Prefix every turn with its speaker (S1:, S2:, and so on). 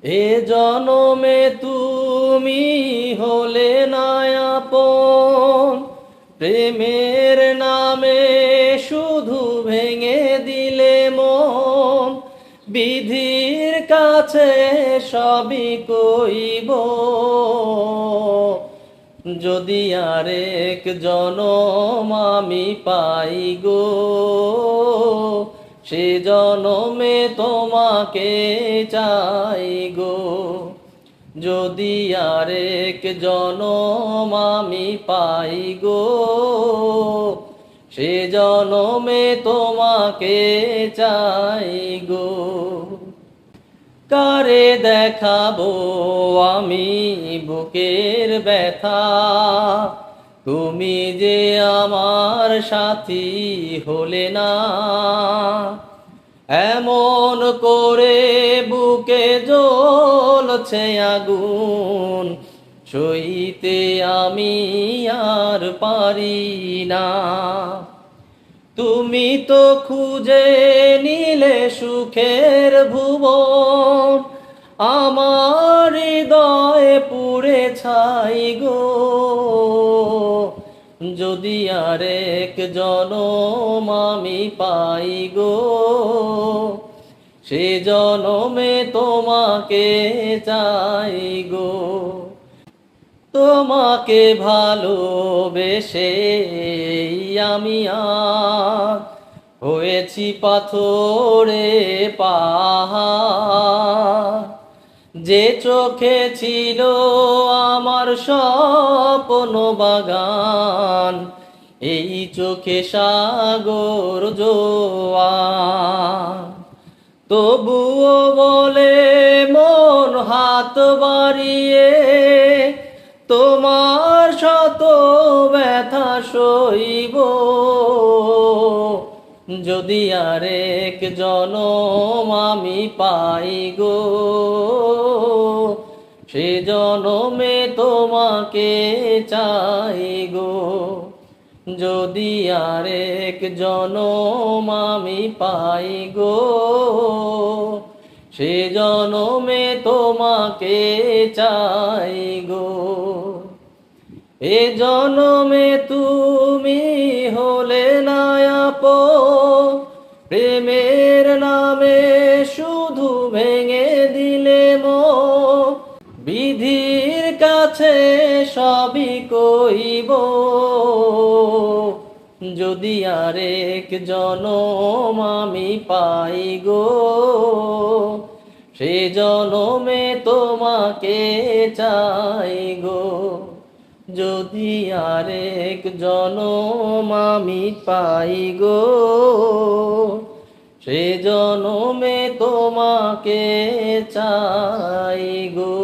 S1: এ জনমে তুমি হলে না আপন, প্রেমের নামে শুধু ভেঙে দিলে মন। বিধির কাছে সবই কইব, যদি আরেক জনম আমি পাই গো, সে জনমে তোমাকে চাই গো। যদি আরেক জনম আমি পাই গো, সে জনমে তোমাকে চাই গো। কারে দেখাবো আমি বুকের ব্যথা, তুমি যে আমার সাথী হলে না। এমন করে বুকে জ্বলছে আগুন, সইতে আমি আর পারি না। তুমি তো খুঁজে নিলে সুখের ভুবন, আমার হৃদয়ে পুড়ে ছাই গো। যদি আরেক জনম আমি পাই গো, সে জনমে তোমাকে চাই গো। তোমাকে ভালোবেসে আমি আর হয়েছি পাথরে পাহাড়। যে চোখে ছিল আমার স্বপ্ন বাগান, এই চোখে সাগর জোয়ার। তবুও বলে মন হাত বাড়িয়ে, তোমার শত ব্যথা সইব। যদি আরেক জনম আমি পাই গো, সে জনমে তোমাকে চাই গো। যদি আরেক জনম আমি পাই গো, সে জনমে তোমাকে চাই গো। এ জনমে তুমি হলে না আপন, প্রেমের নামে শুধু ভেঙে দিলে মন। বিধির কাছে সবই কইব, যদি আরেক জনম আমি পাই গো, সে জনমে তোমাকে চাই গো। যদি আরেক জনম আমি পাই গো, সে জনমে তোমাকে চাই গো।